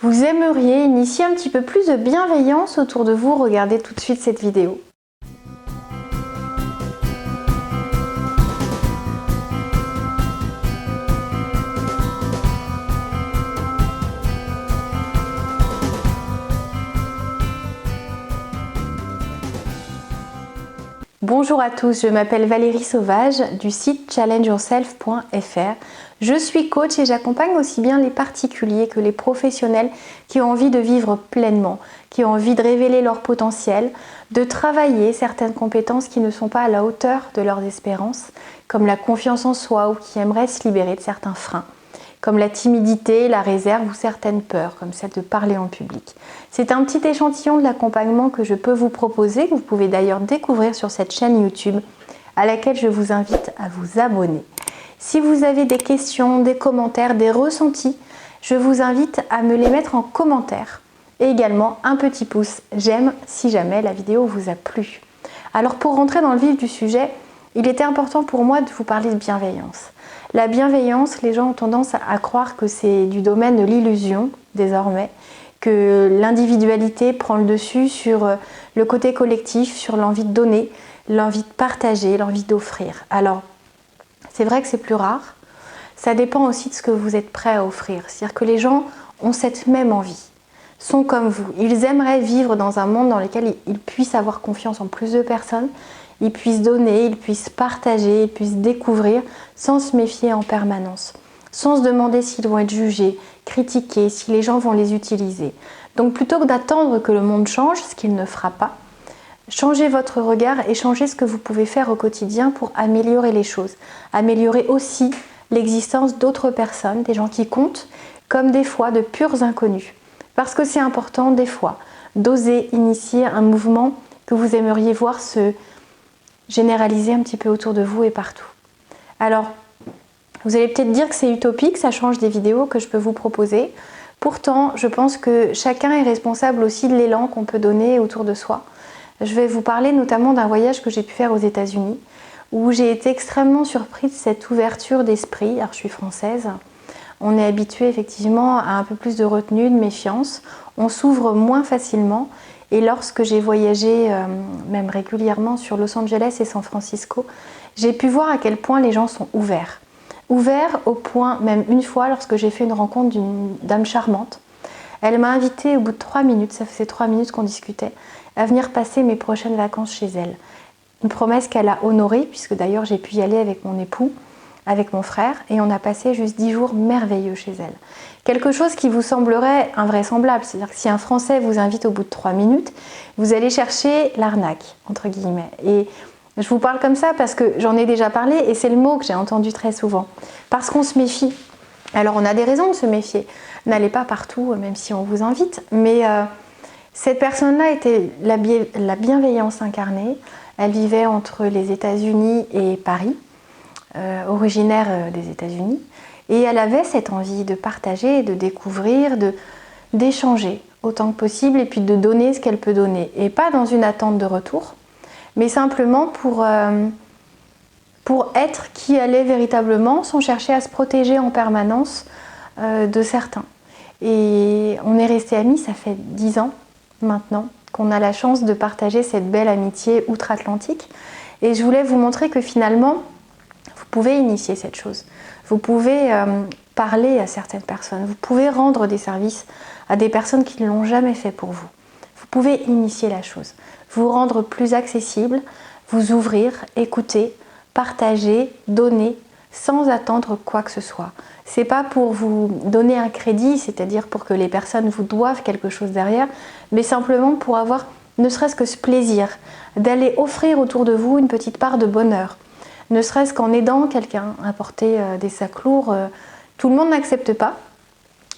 Vous aimeriez initier un petit peu plus de bienveillance autour de vous, regardez tout de suite cette vidéo. Bonjour à tous, je m'appelle Valérie Sauvage du site challengeyourself.fr. Je suis coach et j'accompagne aussi bien les particuliers que les professionnels qui ont envie de vivre pleinement, qui ont envie de révéler leur potentiel, de travailler certaines compétences qui ne sont pas à la hauteur de leurs espérances, comme la confiance en soi ou qui aimeraient se libérer de certains freins, comme la timidité, la réserve ou certaines peurs, comme celle de parler en public. C'est un petit échantillon de l'accompagnement que je peux vous proposer, que vous pouvez d'ailleurs découvrir sur cette chaîne YouTube, à laquelle je vous invite à vous abonner. Si vous avez des questions, des commentaires, des ressentis, je vous invite à me les mettre en commentaire. Et également un petit pouce j'aime si jamais la vidéo vous a plu. Alors pour rentrer dans le vif du sujet, il était important pour moi de vous parler de bienveillance. La bienveillance, les gens ont tendance à croire que c'est du domaine de l'illusion désormais, que l'individualité prend le dessus sur le côté collectif, sur l'envie de donner, l'envie de partager, l'envie d'offrir. Alors, c'est vrai que c'est plus rare, ça dépend aussi de ce que vous êtes prêt à offrir. C'est-à-dire que les gens ont cette même envie, sont comme vous. Ils aimeraient vivre dans un monde dans lequel ils puissent avoir confiance en plus de personnes, ils puissent donner, ils puissent partager, ils puissent découvrir sans se méfier en permanence, sans se demander s'ils vont être jugés, critiqués, si les gens vont les utiliser. Donc plutôt que d'attendre que le monde change, ce qu'il ne fera pas, changez votre regard et changez ce que vous pouvez faire au quotidien pour améliorer les choses. Améliorer aussi l'existence d'autres personnes, des gens qui comptent, comme des fois de purs inconnus. Parce que c'est important des fois d'oser initier un mouvement que vous aimeriez voir se généraliser un petit peu autour de vous et partout. Alors, vous allez peut-être dire que c'est utopique, ça change des vidéos que je peux vous proposer. Pourtant, je pense que chacun est responsable aussi de l'élan qu'on peut donner autour de soi. Je vais vous parler notamment d'un voyage que j'ai pu faire aux États-Unis, où j'ai été extrêmement surprise de cette ouverture d'esprit. Alors, je suis française. On est habitué effectivement à un peu plus de retenue, de méfiance. On s'ouvre moins facilement. Et lorsque j'ai voyagé, même régulièrement, sur Los Angeles et San Francisco, j'ai pu voir à quel point les gens sont ouverts. Ouverts au point, même une fois, lorsque j'ai fait une rencontre d'une dame charmante, elle m'a invitée au bout de 3 minutes, ça faisait 3 minutes qu'on discutait, à venir passer mes prochaines vacances chez elle. Une promesse qu'elle a honorée, puisque d'ailleurs j'ai pu y aller avec mon époux, avec mon frère, et on a passé juste 10 jours merveilleux chez elle. Quelque chose qui vous semblerait invraisemblable, c'est-à-dire que si un Français vous invite au bout de 3 minutes, vous allez chercher l'arnaque, entre guillemets. Et je vous parle comme ça parce que j'en ai déjà parlé et c'est le mot que j'ai entendu très souvent. Parce qu'on se méfie. Alors on a des raisons de se méfier. N'allez pas partout, même si on vous invite, mais cette personne-là était la bienveillance incarnée. Elle vivait entre les États-Unis et Paris, originaire des États-Unis. Et elle avait cette envie de partager, de découvrir, d'échanger autant que possible et puis de donner ce qu'elle peut donner. Et pas dans une attente de retour, mais simplement pour être qui elle est véritablement, sans chercher à se protéger en permanence de certains. Et on est restés amis, ça fait 10 ans maintenant qu'on a la chance de partager cette belle amitié outre-Atlantique. Et je voulais vous montrer que finalement, vous pouvez initier cette chose. Vous pouvez parler à certaines personnes, vous pouvez rendre des services à des personnes qui ne l'ont jamais fait pour vous. Vous pouvez initier la chose, vous rendre plus accessible, vous ouvrir, écouter, partager, donner, sans attendre quoi que ce soit. C'est pas pour vous donner un crédit, c'est-à-dire pour que les personnes vous doivent quelque chose derrière, mais simplement pour avoir ne serait-ce que ce plaisir d'aller offrir autour de vous une petite part de bonheur. Ne serait-ce qu'en aidant quelqu'un à porter des sacs lourds. Tout le monde n'accepte pas.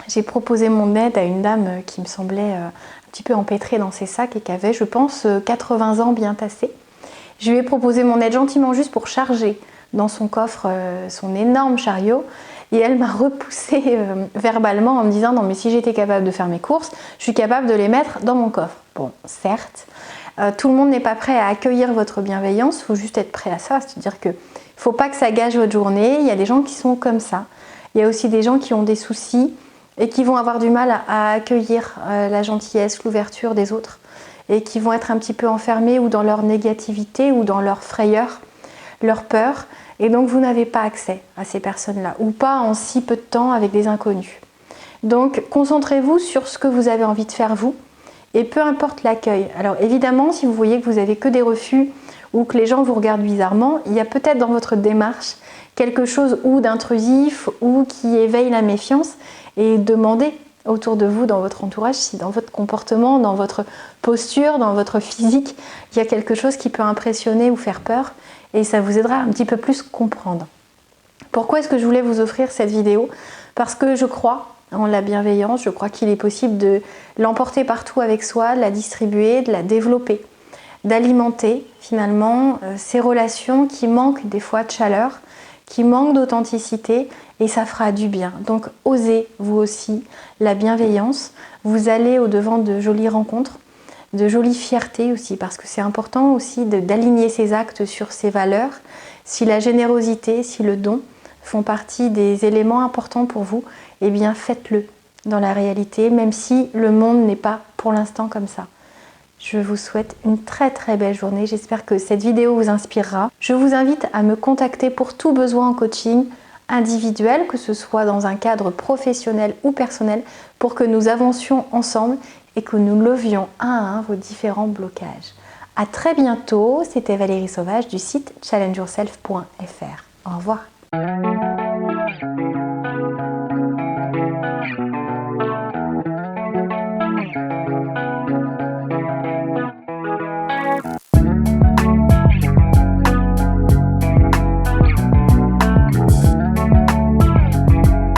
J'ai proposé mon aide à une dame qui me semblait un petit peu empêtrée dans ses sacs et qui avait, je pense, 80 ans bien tassés. Je lui ai proposé mon aide gentiment juste pour charger dans son coffre son énorme chariot. Et elle m'a repoussée verbalement en me disant « Non mais si j'étais capable de faire mes courses, je suis capable de les mettre dans mon coffre. » Bon, certes, tout le monde n'est pas prêt à accueillir votre bienveillance, il faut juste être prêt à ça, c'est-à-dire qu'il ne faut pas que ça gâche votre journée, il y a des gens qui sont comme ça. Il y a aussi des gens qui ont des soucis et qui vont avoir du mal à accueillir la gentillesse, l'ouverture des autres, et qui vont être un petit peu enfermés ou dans leur négativité ou dans leur frayeur, leur peur, et donc vous n'avez pas accès à ces personnes-là, ou pas en si peu de temps avec des inconnus. Donc concentrez-vous sur ce que vous avez envie de faire vous, et peu importe l'accueil. Alors évidemment, si vous voyez que vous n'avez que des refus ou que les gens vous regardent bizarrement, il y a peut-être dans votre démarche quelque chose ou d'intrusif ou qui éveille la méfiance, et demandez autour de vous, dans votre entourage, si dans votre comportement, dans votre posture, dans votre physique, il y a quelque chose qui peut impressionner ou faire peur, et ça vous aidera un petit peu plus comprendre. Pourquoi est-ce que je voulais vous offrir cette vidéo? Parce que je crois en la bienveillance, je crois qu'il est possible de l'emporter partout avec soi, de la distribuer, de la développer, d'alimenter finalement ces relations qui manquent des fois de chaleur, qui manquent d'authenticité, et ça fera du bien. Donc osez vous aussi la bienveillance, vous allez au-devant de jolies rencontres, de jolies fiertés aussi, parce que c'est important aussi d'aligner ses actes sur ses valeurs. Si la générosité, si le don font partie des éléments importants pour vous, eh bien faites-le dans la réalité, même si le monde n'est pas pour l'instant comme ça. Je vous souhaite une très très belle journée, j'espère que cette vidéo vous inspirera. Je vous invite à me contacter pour tout besoin en coaching individuel, que ce soit dans un cadre professionnel ou personnel, pour que nous avancions ensemble et que nous levions un à un vos différents blocages. À très bientôt, c'était Valérie Sauvage du site challengeyourself.fr. Au revoir.